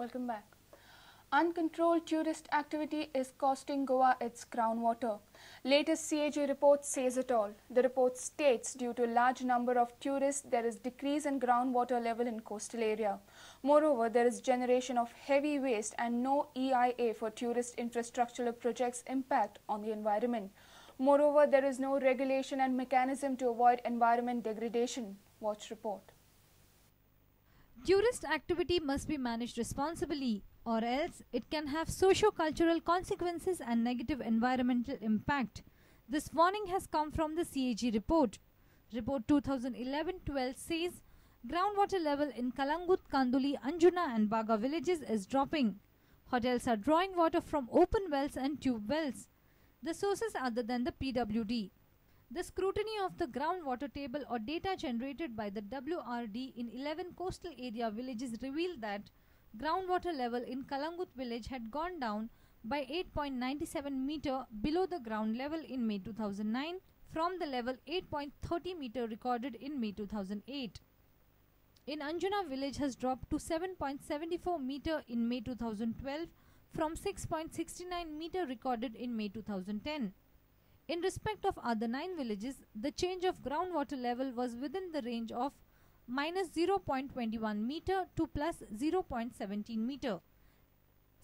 Welcome back. Uncontrolled tourist activity is costing Goa its groundwater. Latest CAG report says it all. The report states due to a large number of tourists, there is decrease in groundwater level in coastal area. Moreover, there is generation of heavy waste and no EIA for tourist infrastructural projects impact on the environment. Moreover, there is no regulation and mechanism to avoid environment degradation. Watch report. Tourist activity must be managed responsibly, or else it can have socio-cultural consequences and negative environmental impact. This warning has come from the CAG report. Report 2011-12 says groundwater level in Kalangut, Kanduli, Anjuna and Baga villages is dropping. Hotels are drawing water from open wells and tube wells. The sources other than the PWD. The scrutiny of the groundwater table or data generated by the WRD in 11 coastal area villages revealed that groundwater level in Kalangut village had gone down by 8.97 meter below the ground level in May 2009 from the level 8.30 meter recorded in May 2008. In Anjuna village has dropped to 7.74 meter in May 2012 from 6.69 meter recorded in May 2010. In respect of other 9 villages, the change of groundwater level was within the range of minus 0.21 meter to plus 0.17 meter.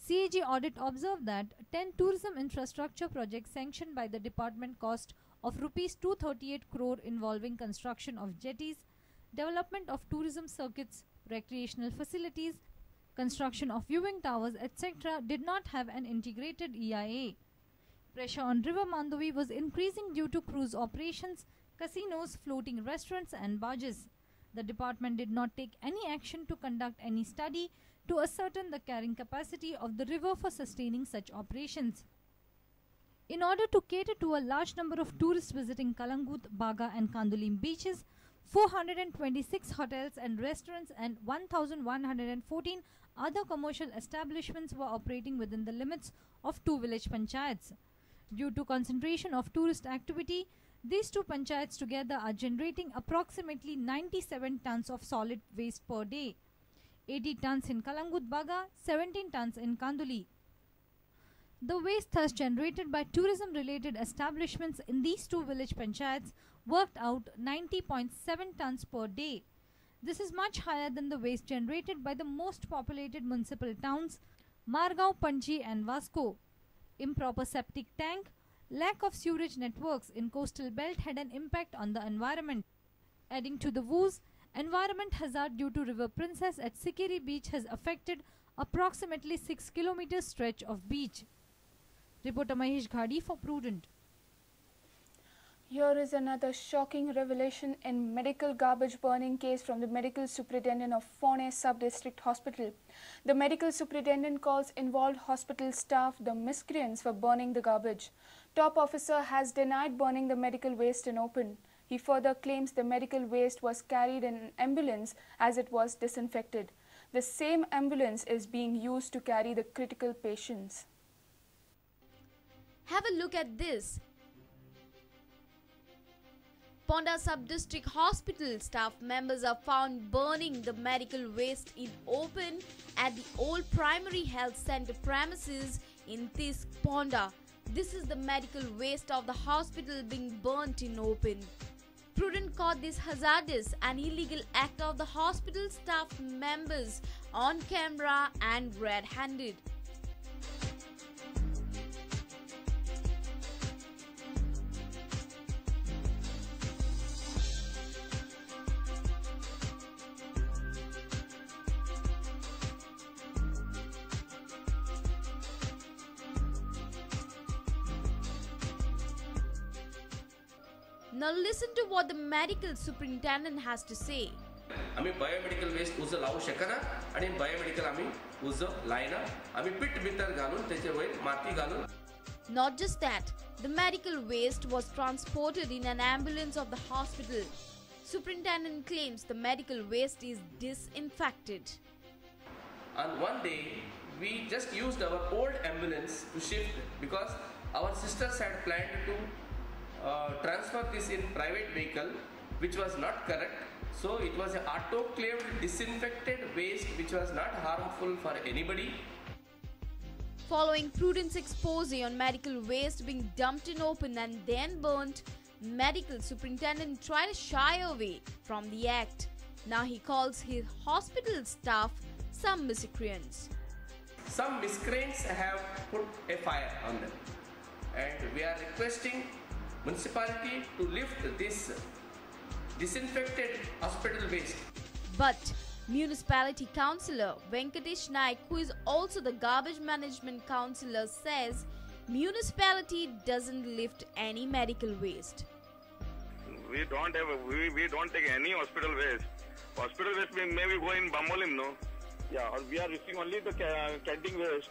CAG audit observed that 10 tourism infrastructure projects sanctioned by the department cost of Rs 238 crore involving construction of jetties, development of tourism circuits, recreational facilities, construction of viewing towers, etc. did not have an integrated EIA. Pressure on River Mandovi was increasing due to cruise operations, casinos, floating restaurants and barges. The department did not take any action to conduct any study to ascertain the carrying capacity of the river for sustaining such operations. In order to cater to a large number of tourists visiting Kalangut, Baga and Kandulim beaches, 426 hotels and restaurants and 1,114 other commercial establishments were operating within the limits of 2 village panchayats. Due to concentration of tourist activity, these 2 panchayats together are generating approximately 97 tons of solid waste per day, 80 tons in Kalangut Baga, 17 tons in Kanduli. The waste thus generated by tourism-related establishments in these 2 village panchayats worked out 90.7 tons per day. This is much higher than the waste generated by the most populated municipal towns, Margao, Panji and Vasco. Improper septic tank, lack of sewerage networks in coastal belt had an impact on the environment. Adding to the woes, environment hazard due to River Princess at Sikiri beach has affected approximately 6 km stretch of beach. Reporter Mahesh Ghadi for Prudent. Here is another shocking revelation in medical garbage burning case from the medical superintendent of Phone Sub-District Hospital. The medical superintendent calls involved hospital staff the miscreants for burning the garbage. Top officer has denied burning the medical waste in open. He further claims the medical waste was carried in an ambulance as it was disinfected. The same ambulance is being used to carry the critical patients. Have a look at this. Ponda Sub-District Hospital staff members are found burning the medical waste in open at the old primary health center premises in Tisk, Ponda. This is the medical waste of the hospital being burnt in open. Prudent caught this hazardous and illegal act of the hospital staff members on camera and red-handed. Now listen to what the medical superintendent has to say. आम्ही biomedical waste उज लावू शकना आणि biomedical आम्ही उज लायना आम्ही पीठ भितर घालून त्याचे वयर माती घालून. Not just that, the medical waste was transported in an ambulance of the hospital. Superintendent claims the medical waste is disinfected. And one day we just used our old ambulance to shift because our sisters had planned to transfer this in private vehicle, which was not correct. So it was an autoclaved, disinfected waste which was not harmful for anybody. Following Prudent's expose on medical waste being dumped in open and then burnt, medical superintendent tried to shy away from the act. Now he calls his hospital staff some miscreants. Some miscreants have put a fire on them, and we are requesting municipality to lift this disinfected hospital waste. But Municipality Councillor Venkatesh Naik, who is also the Garbage Management Councillor, says municipality doesn't lift any medical waste. We don't take any hospital waste. Hospital waste maybe go in Bambolim, no? Yeah, or we are receiving only the canteen waste.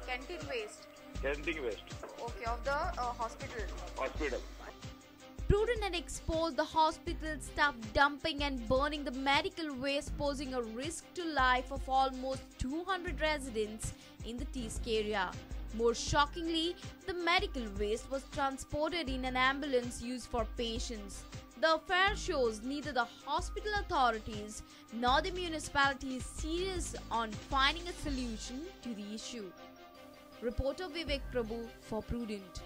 Canteen waste? Canteen waste. Okay, of the hospital. Hospital. Prudent had exposed the hospital staff dumping and burning the medical waste, posing a risk to life of almost 200 residents in the Teesk area. More shockingly, the medical waste was transported in an ambulance used for patients. The affair shows neither the hospital authorities nor the municipality is serious on finding a solution to the issue. Reporter Vivek Prabhu for Prudent.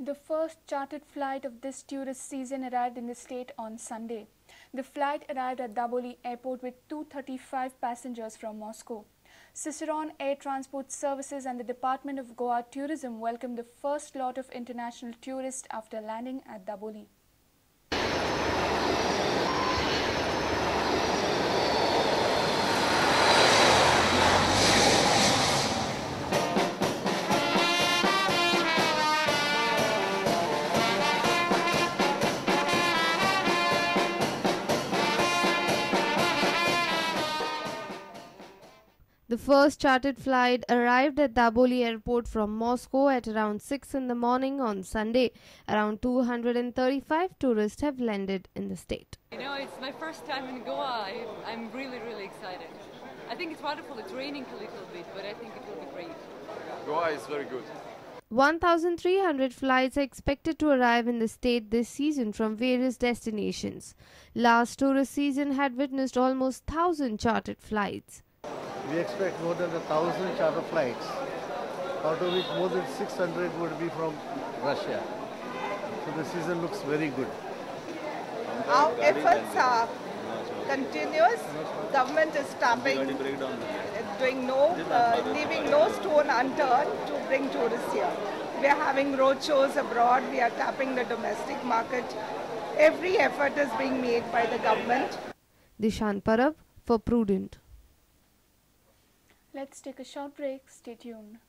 The first chartered flight of this tourist season arrived in the state on Sunday. The flight arrived at Daboli Airport with 235 passengers from Moscow. Ciceron Air Transport Services and the Department of Goa Tourism welcomed the first lot of international tourists after landing at Daboli. The first chartered flight arrived at Daboli Airport from Moscow at around 6 in the morning on Sunday. Around 235 tourists have landed in the state. You know, it's my first time in Goa. I'm really excited. I think it's wonderful. It's raining a little bit, but I think it will be great. Goa is very good. 1,300 flights are expected to arrive in the state this season from various destinations. Last tourist season had witnessed almost 1,000 chartered flights. We expect more than 1,000 charter flights, out of which more than 600 would be from Russia. So the season looks very good. Our efforts are continuous. Government is tapping, leaving no stone unturned to bring tourists here. We are having road shows abroad. We are tapping the domestic market. Every effort is being made by the government. Dishan Parab for Prudent. Let's take a short break. Stay tuned.